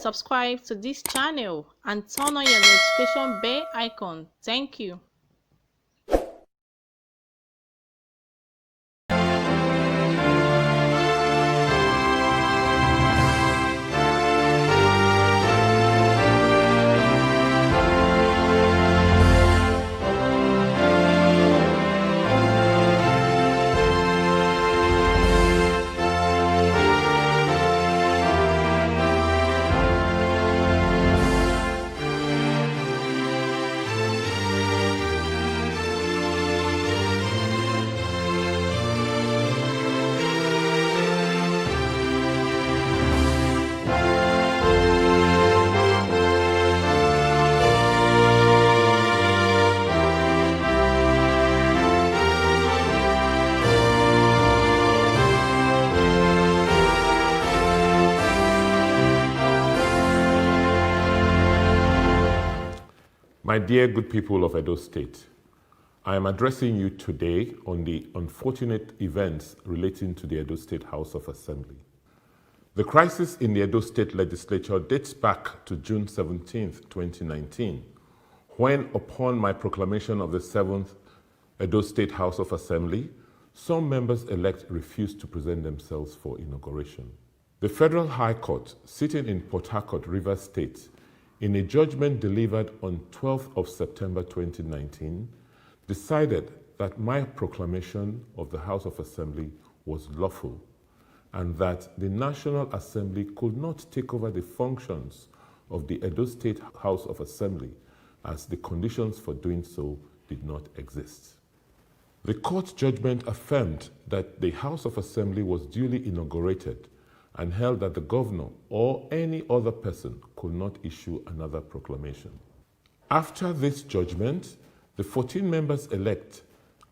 subscribe to this channel and turn on your notification bell icon. Thank you. My dear good people of Edo State, I am addressing you today on the unfortunate events relating to the Edo State House of Assembly. The crisis in the Edo State Legislature dates back to June 17, 2019, when, upon my proclamation of the 7th Edo State House of Assembly, some members-elect refused to present themselves for inauguration. The Federal High Court, sitting in Port Harcourt, Rivers State, in a judgment delivered on 12th of September 2019, decided that my proclamation of the House of Assembly was lawful and that the National Assembly could not take over the functions of the Edo State House of Assembly as the conditions for doing so did not exist. The court judgment affirmed that the House of Assembly was duly inaugurated and held that the governor or any other person could not issue another proclamation. After this judgment, the 14 members-elect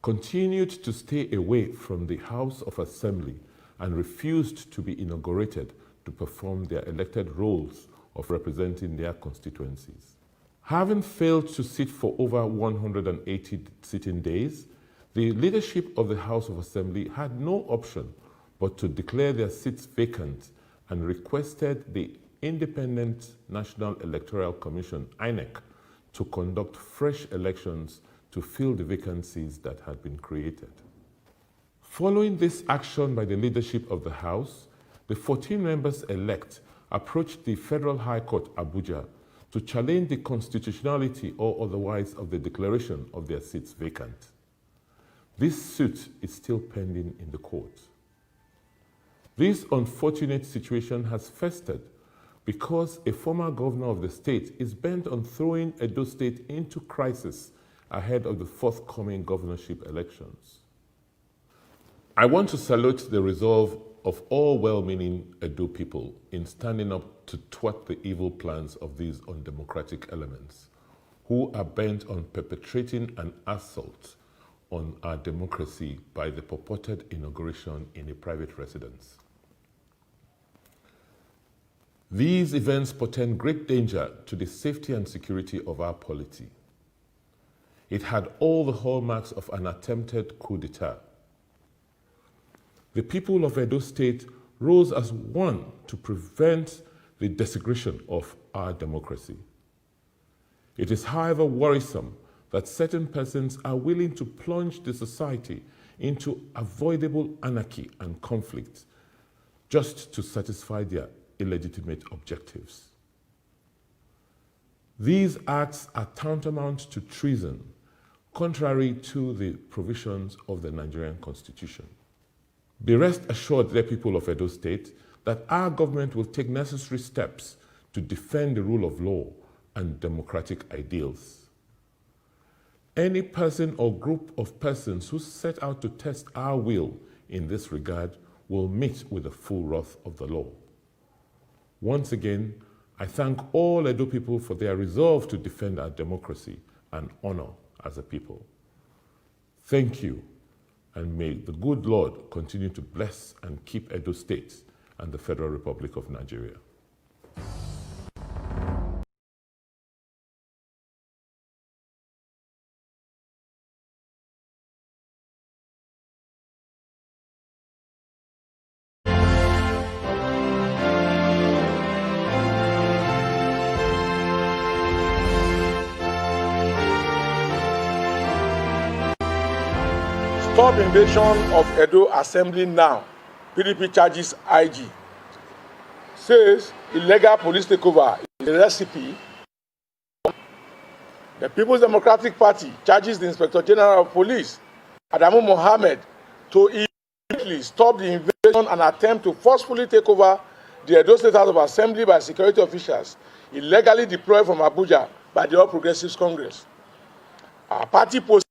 continued to stay away from the House of Assembly and refused to be inaugurated to perform their elected roles of representing their constituencies. Having failed to sit for over 180 sitting days, the leadership of the House of Assembly had no option but to declare their seats vacant and requested the Independent National Electoral Commission, INEC, to conduct fresh elections to fill the vacancies that had been created. Following this action by the leadership of the House, the 14 members-elect approached the Federal High Court, Abuja, to challenge the constitutionality or otherwise of the declaration of their seats vacant. This suit is still pending in the court. This unfortunate situation has festered because a former governor of the state is bent on throwing Edo State into crisis ahead of the forthcoming governorship elections. I want to salute the resolve of all well-meaning Edo people in standing up to thwart the evil plans of these undemocratic elements who are bent on perpetrating an assault on our democracy by the purported inauguration in a private residence. These events portend great danger to the safety and security of our polity. It had all the hallmarks of an attempted coup d'etat. The people of Edo State rose as one to prevent the desecration of our democracy. It is, however, worrisome that certain persons are willing to plunge the society into avoidable anarchy and conflict just to satisfy their illegitimate objectives. These acts are tantamount to treason, contrary to the provisions of the Nigerian Constitution. Be rest assured, dear people of Edo State, that our government will take necessary steps to defend the rule of law and democratic ideals. Any person or group of persons who set out to test our will in this regard will meet with the full wrath of the law. Once again, I thank all Edo people for their resolve to defend our democracy and honor as a people. Thank you, and may the good Lord continue to bless and keep Edo State and the Federal Republic of Nigeria. Stop invasion of Edo Assembly now. PDP charges IG. Says illegal police takeover is a recipe. The People's Democratic Party charges the Inspector General of Police, Adamu Mohammed, to immediately stop the invasion and attempt to forcefully take over the Edo State House of Assembly by security officials illegally deployed from Abuja by the All Progressives Congress. Our party posted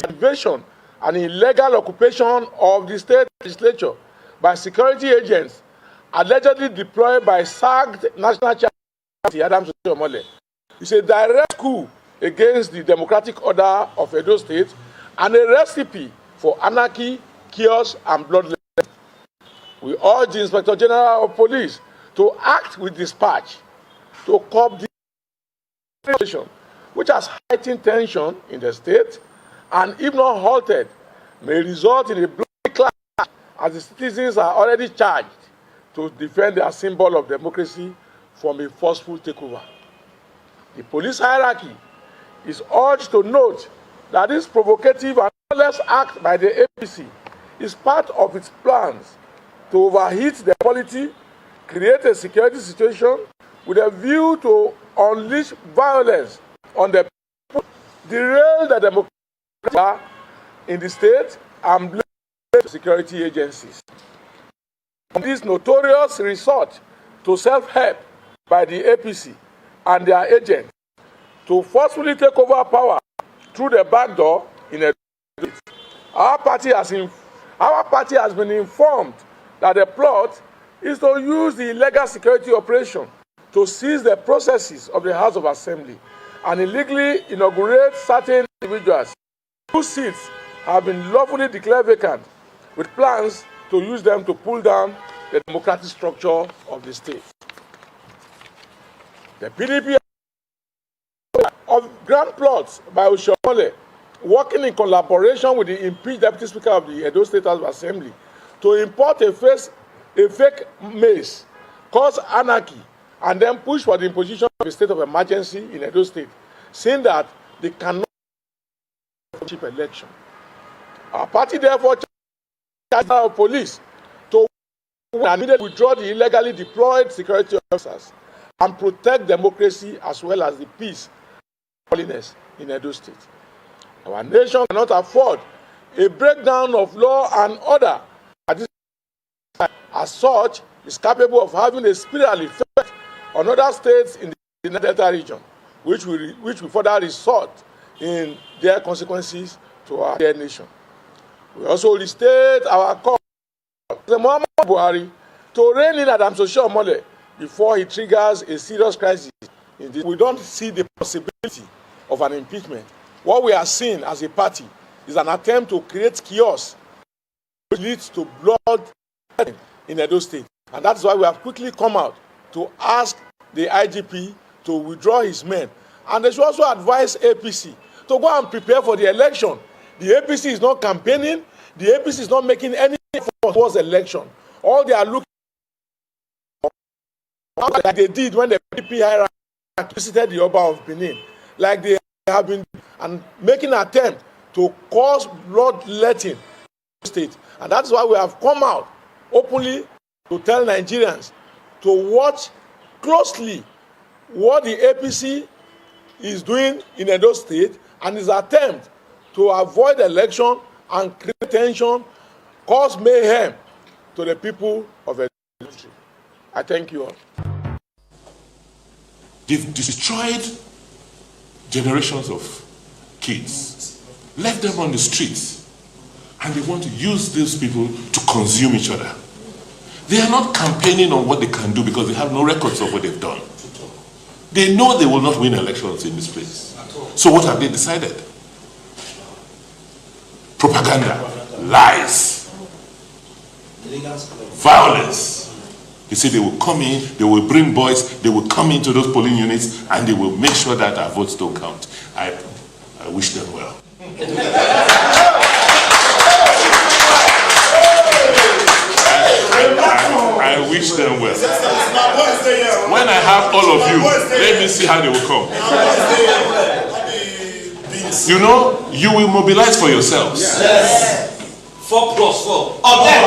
invasion and illegal occupation of the state legislature by security agents allegedly deployed by sacked National Chairman Adams Oshiomhole. It's a direct coup against the democratic order of Edo State and a recipe for anarchy, chaos, and bloodletting. We urge the Inspector General of Police to act with dispatch to curb the situation, which has heightened tension in the state and, if not halted, may result in a bloody clash as the citizens are already charged to defend their symbol of democracy from a forceful takeover. The police hierarchy is urged to note that this provocative and lawless act by the APC is part of its plans to overheat the polity, create a security situation with a view to unleash violence on the people, derail the democracy in the state, and blame security agencies. This notorious resort to self-help by the APC and their agents to forcefully take over power through the back door in a state. Our party has been informed that the plot is to use the illegal security operation to seize the processes of the House of Assembly and illegally inaugurate certain individuals whose seats have been lawfully declared vacant, with plans to use them to pull down the democratic structure of the state. The PDP of grand plots by Oshiomhole, working in collaboration with the impeached Deputy Speaker of the Edo State House of Assembly to import a fake mace, cause anarchy, and then push for the imposition of a state of emergency in Edo State, saying that they cannot cheap election. Our party therefore charges our police to withdraw the illegally deployed security officers and protect democracy as well as the peace and holiness in Edo State. Our nation cannot afford a breakdown of law and order. As such, is capable of having a spiral effect on other states in the Delta region, which will further result in their consequences to our dear nation. We also restate our call to Muhammadu Buhari to rein in Adams Oshiomhole before he triggers a serious crisis. We don't see the possibility of an impeachment. What we are seeing as a party is an attempt to create chaos which leads to blood in Edo State. And that's why we have quickly come out to ask the IGP to withdraw his men. And they should also advise APC to go and prepare for the election. The APC is not campaigning. The APC is not making any effort towards election. All they are looking for, like they did when the PDP hierarchy visited the Oba of Benin, like they have been and making an attempt to cause bloodletting in the state. And that's why we have come out openly to tell Nigerians to watch closely what the APC is doing in Edo State and his attempt to avoid election and create tension, cause mayhem to the people of Edo State. I thank you all. They've destroyed generations of kids, left them on the streets, and they want to use these people to consume each other. They are not campaigning on what they can do because they have no records of what they've done. They know they will not win elections in this place. So what have they decided? Propaganda, lies, violence. You see, they will come in, they will bring boys, they will come into those polling units, and they will make sure that our votes don't count. I wish them well. I wish them well. When I have all of you, let me see how they will come. You know, you will mobilize for yourselves. 4+4. Of them,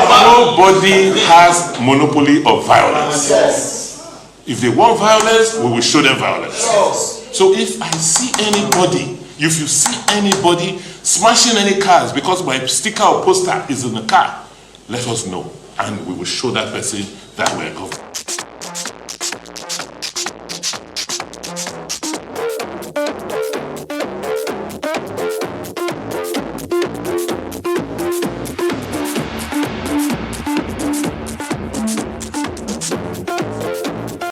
Nobody has monopoly of violence. Yes. If they want violence, we will show them violence. Yes. So if I see anybody, if you see anybody smashing any cars because my sticker or poster is in the car, let us know and we will show that person that we're government.